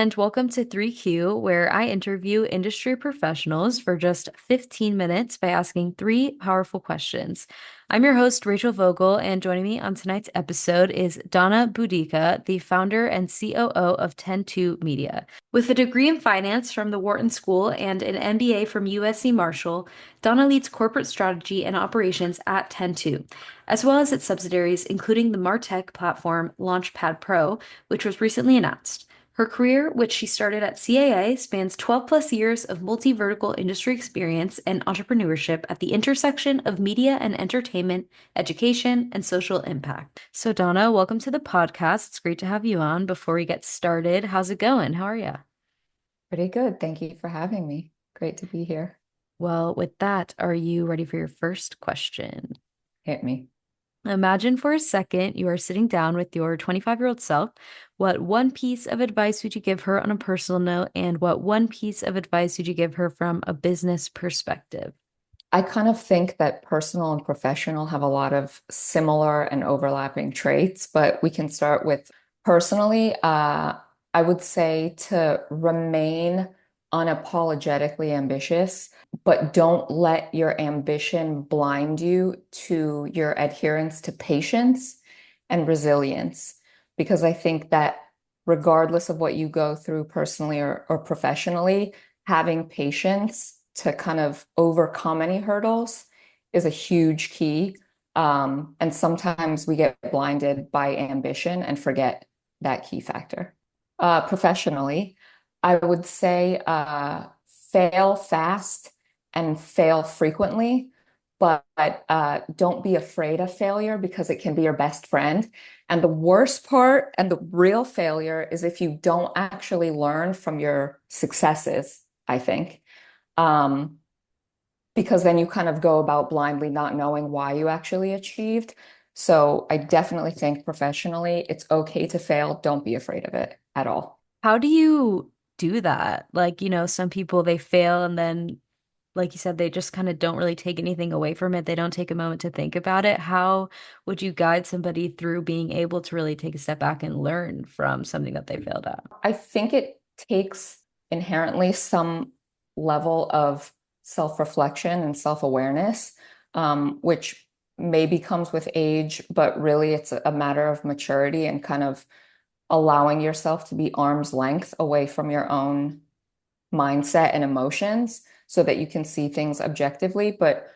and welcome to 3Q, where I interview industry professionals for just 15 minutes by asking three powerful questions. I'm your host, Rachel Vogel, and joining me on tonight's episode is Donna Budica, the founder and COO of TEN2 Media. With a degree in finance from the Wharton School and an MBA from USC Marshall, Donna leads corporate strategy and operations at TEN2, as well as its subsidiaries, including the martech platform LaunchPadpro, which was recently announced. Her career, which she started at CAA, spans 12 plus years of multi-vertical industry experience and entrepreneurship at the intersection of media and entertainment, education, and social impact. So, Donna, welcome to the podcast. It's great to have you on. Before we get started, how's it going? How are you? Pretty good. Thank you for having me. Great to be here. Well, with that, are you ready for your first question? Hit me. Imagine for a second you are sitting down with your 25-year-old self. What one piece of advice would you give her on a personal note, and what one piece of advice would you give her from a business perspective? I kind of think that personal and professional have a lot of similar and overlapping traits, but we can start with personally. I would say to remain unapologetically ambitious, but don't let your ambition blind you to your adherence to patience and resilience. Because I think that regardless of what you go through personally or professionally, having patience to kind of overcome any hurdles is a huge key. And sometimes we get blinded by ambition and forget that key factor. Professionally, I would say fail fast and fail frequently, but don't be afraid of failure because it can be your best friend. And the worst part and the real failure is if you don't actually learn from your successes, I think. Um, because then you kind of go about blindly not knowing why you actually achieved. So I definitely think professionally, it's okay to fail. Don't be afraid of it at all. How do you do that? Like, some people they fail and then, like you said, they just kind of don't really take anything away from it. They don't take a moment to think about it. How would you guide somebody through being able to really take a step back and learn from something that they failed at? I think it takes inherently some level of self-reflection and self-awareness, which maybe comes with age, but really it's a matter of maturity and kind of allowing yourself to be arm's length away from your own mindset and emotions so that you can see things objectively. But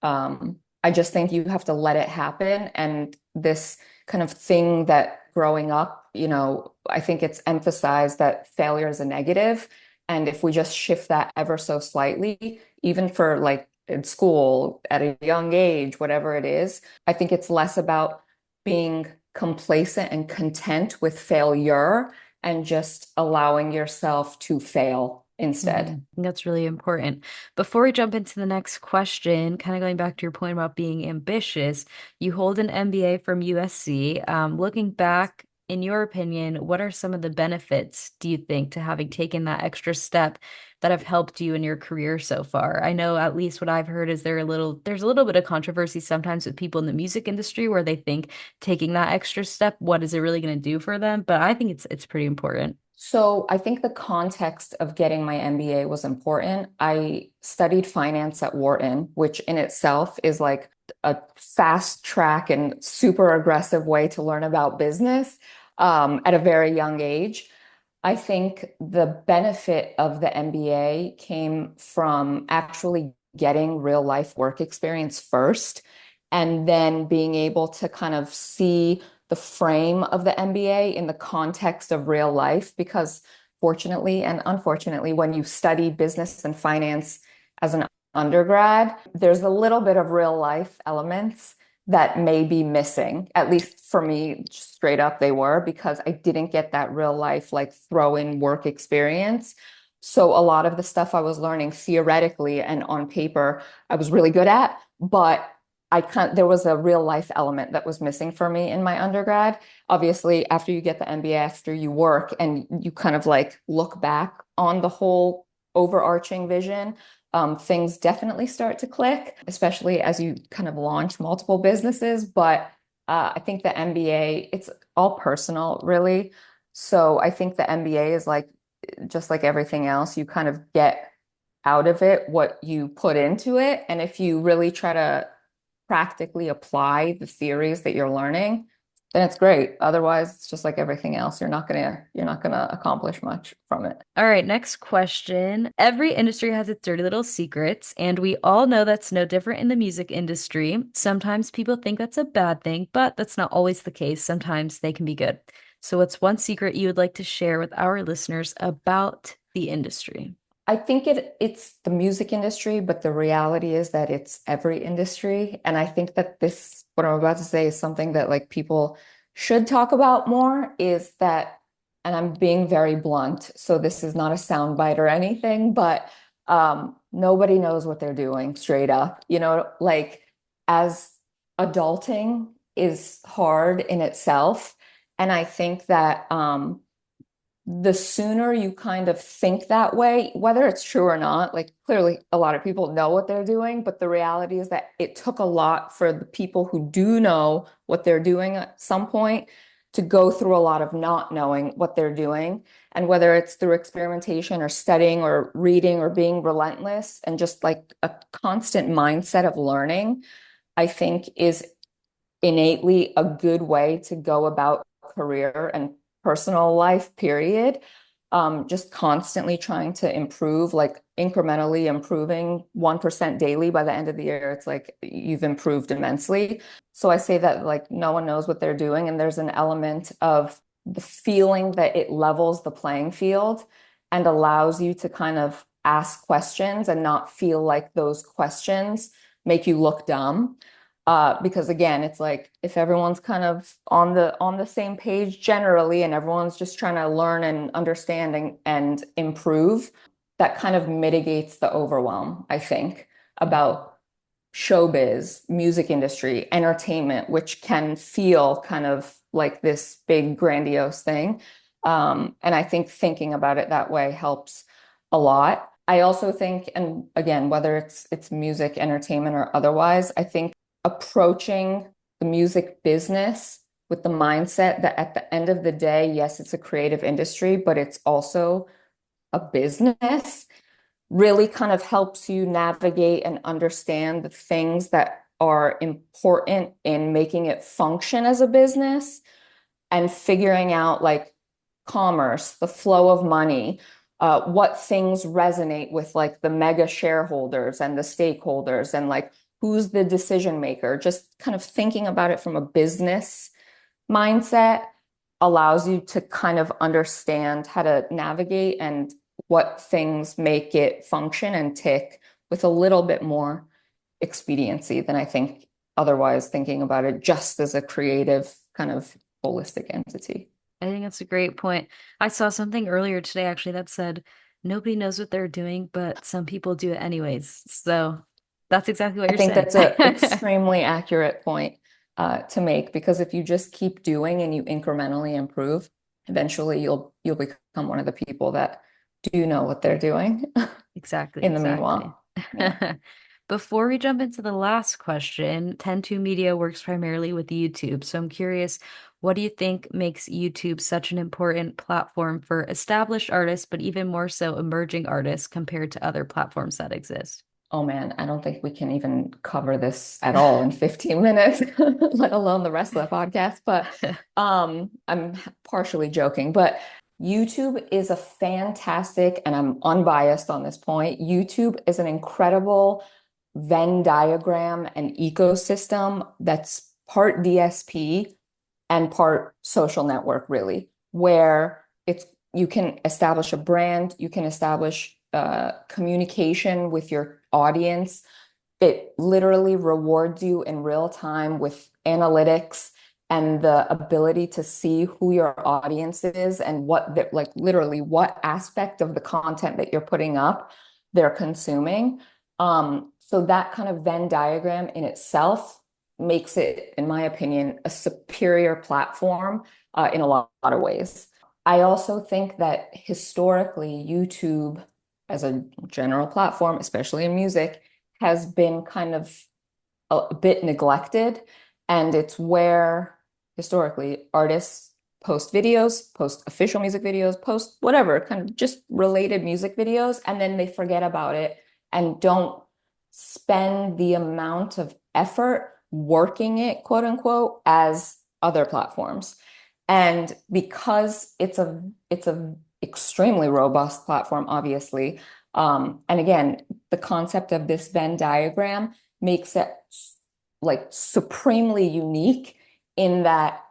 I just think you have to let it happen. And this kind of thing that growing up, I think it's emphasized that failure is a negative. And if we just shift that ever so slightly, even for like in school at a young age, whatever it is, I think it's less about being complacent and content with failure and just allowing yourself to fail instead. That's really important. Before we jump into the next question, kind of going back to your point about being ambitious, you hold an MBA from USC. Looking back, in your opinion, what are some of the benefits, do you think, to having taken that extra step that have helped you in your career so far? I know at least what I've heard is there's a little bit of controversy sometimes with people in the music industry where they think taking that extra step, what is it really going to do for them? But I think it's pretty important. So I think the context of getting my MBA was important. I studied finance at Wharton, which in itself is like a fast track and super aggressive way to learn about business at a very young age. I think the benefit of the MBA came from actually getting real life work experience first, and then being able to kind of see the frame of the MBA in the context of real life. Because fortunately and unfortunately, when you study business and finance as an undergrad, there's a little bit of real life elements that may be missing. At least for me, straight up, they were, because I didn't get that real life, like throw in work experience. So a lot of the stuff I was learning theoretically and on paper, I was really good at, but there was a real life element that was missing for me in my undergrad. Obviously, after you get the MBA, after you work and you kind of like look back on the whole overarching vision, things definitely start to click, especially as you kind of launch multiple businesses. But I think the MBA, it's all personal, really. So I think the MBA is like, just like everything else, you kind of get out of it what you put into it. And if you really try to practically apply the theories that you're learning, then it's great. Otherwise, it's just like everything else. You're not gonna accomplish much from it. All right, next question. Every industry has its dirty little secrets, and we all know that's no different in the music industry. Sometimes people think that's a bad thing, but that's not always the case. Sometimes they can be good. So, what's one secret you would like to share with our listeners about the industry? I think it's the music industry, but the reality is that it's every industry. And I think that this, what I'm about to say, is something that like people should talk about more, is that, and I'm being very blunt, so this is not a soundbite or anything, but nobody knows what they're doing straight up. Like as adulting is hard in itself. And I think that the sooner you kind of think that way, whether it's true or not, like clearly a lot of people know what they're doing, but the reality is that it took a lot for the people who do know what they're doing at some point to go through a lot of not knowing what they're doing. And whether it's through experimentation or studying or reading or being relentless and just like a constant mindset of learning, I think is innately a good way to go about career and personal life, period. Just constantly trying to improve, like incrementally improving 1% daily by the end of the year. It's like you've improved immensely. So I say that like no one knows what they're doing. And there's an element of the feeling that it levels the playing field and allows you to kind of ask questions and not feel like those questions make you look dumb. Because again, it's like if everyone's kind of on the same page generally, and everyone's just trying to learn and understand and improve, that kind of mitigates the overwhelm, I think, about showbiz, music industry, entertainment, which can feel kind of like this big grandiose thing. And I think thinking about it that way helps a lot. I also think, and again, whether it's music, entertainment, or otherwise, I think approaching the music business with the mindset that at the end of the day, yes, it's a creative industry, but it's also a business, really kind of helps you navigate and understand the things that are important in making it function as a business and figuring out like commerce, the flow of money, what things resonate with like the mega shareholders and the stakeholders, and like who's the decision maker. Just kind of thinking about it from a business mindset allows you to kind of understand how to navigate and what things make it function and tick with a little bit more expediency than I think otherwise thinking about it just as a creative kind of holistic entity. I think that's a great point. I saw something earlier today actually that said nobody knows what they're doing, but some people do it anyways. So that's exactly what I you're think saying. that's an extremely accurate point to make, because if you just keep doing and you incrementally improve, eventually you'll become one of the people that do know what they're doing Exactly, in the exactly. meanwhile. Yeah. Before we jump into the last question, 10-2 Media works primarily with YouTube. So I'm curious, what do you think makes YouTube such an important platform for established artists, but even more so emerging artists compared to other platforms that exist? Oh man, I don't think we can even cover this at all in 15 minutes, let alone the rest of the podcast. But I'm partially joking, but YouTube is a fantastic, and I'm unbiased on this point. YouTube is an incredible Venn diagram and ecosystem that's part DSP and part social network, really, where it's you can establish a brand, you can establish communication with your audience. It literally rewards you in real time with analytics and the ability to see who your audience is and like literally what aspect of the content that you're putting up they're consuming. So that kind of Venn diagram in itself makes it, in my opinion, a superior platform in a lot of ways. I also think that historically, YouTube as a general platform, especially in music, has been kind of a bit neglected. And it's where historically artists post videos, post official music videos, post whatever, kind of just related music videos, and then they forget about it and don't spend the amount of effort working it, quote unquote, as other platforms. And because it's a extremely robust platform, obviously. And again, the concept of this Venn diagram makes it like supremely unique in that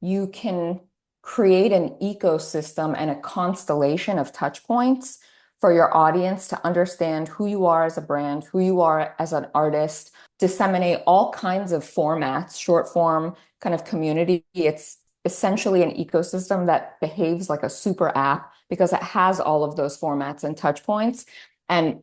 you can create an ecosystem and a constellation of touch points for your audience to understand who you are as a brand, who you are as an artist, disseminate all kinds of formats, short form kind of community. It's essentially an ecosystem that behaves like a super app because it has all of those formats and touch points,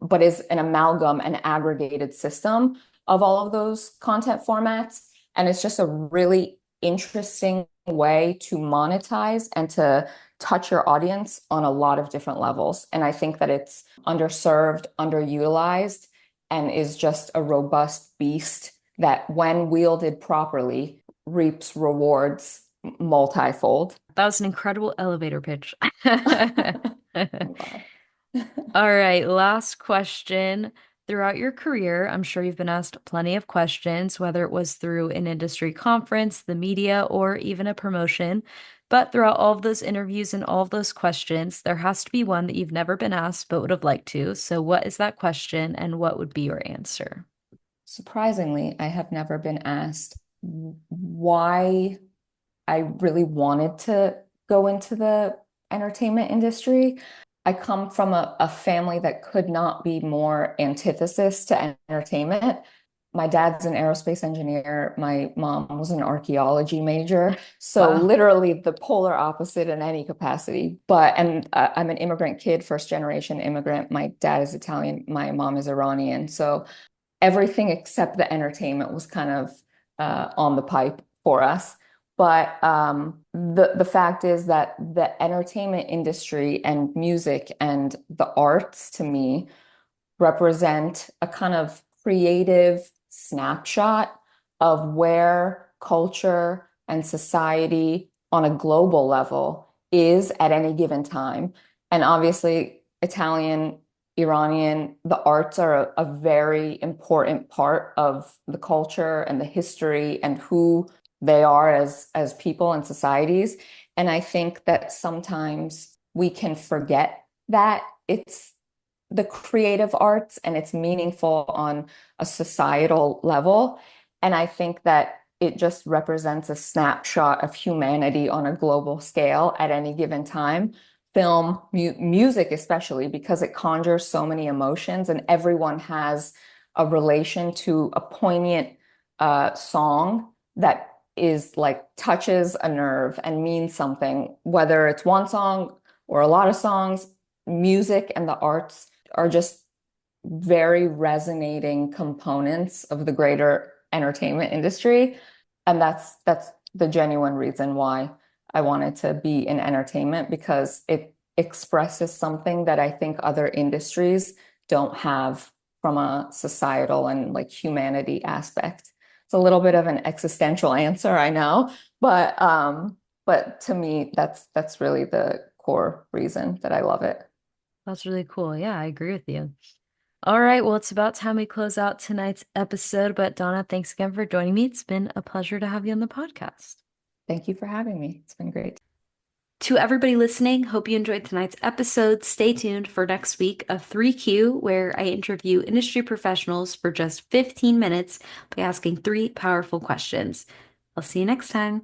but is an amalgam, an aggregated system of all of those content formats. And it's just a really interesting way to monetize and to touch your audience on a lot of different levels. And I think that it's underserved, underutilized, and is just a robust beast that, when wielded properly, reaps rewards multifold. That was an incredible elevator pitch. Wow. All right, last question. Throughout your career, I'm sure you've been asked plenty of questions, whether it was through an industry conference, the media, or even a promotion. But throughout all of those interviews and all of those questions, there has to be one that you've never been asked but would have liked to. So, what is that question and what would be your answer? Surprisingly, I have never been asked why I really wanted to go into the entertainment industry. I come from a family that could not be more antithesis to entertainment. My dad's an aerospace engineer. My mom was an archaeology major. So Wow. literally the polar opposite in any capacity. And I'm an immigrant kid, first generation immigrant. My dad is Italian. My mom is Iranian. So everything except the entertainment was kind of on the pipe for us. But the fact is that the entertainment industry and music and the arts, to me, represent a kind of creative snapshot of where culture and society on a global level is at any given time. And obviously, Italian, Iranian, the arts are a very important part of the culture and the history and who they are as people and societies. And I think that sometimes we can forget that it's the creative arts and it's meaningful on a societal level. And I think that it just represents a snapshot of humanity on a global scale at any given time. Film, music, especially because it conjures so many emotions, and everyone has a relation to a poignant song that is like touches a nerve and means something, whether it's one song or a lot of songs. Music and the arts are just very resonating components of the greater entertainment industry. And that's the genuine reason why I wanted to be in entertainment, because it expresses something that I think other industries don't have from a societal and like humanity aspect. It's a little bit of an existential answer, I know, but to me, that's really the core reason that I love it. That's really cool. Yeah, I agree with you. All right, well, it's about time we close out tonight's episode. But Donna, thanks again for joining me. It's been a pleasure to have you on the podcast. Thank you for having me. It's been great. To everybody listening, hope you enjoyed tonight's episode. Stay tuned for next week of 3Q, where I interview industry professionals for just 15 minutes by asking three powerful questions. I'll see you next time.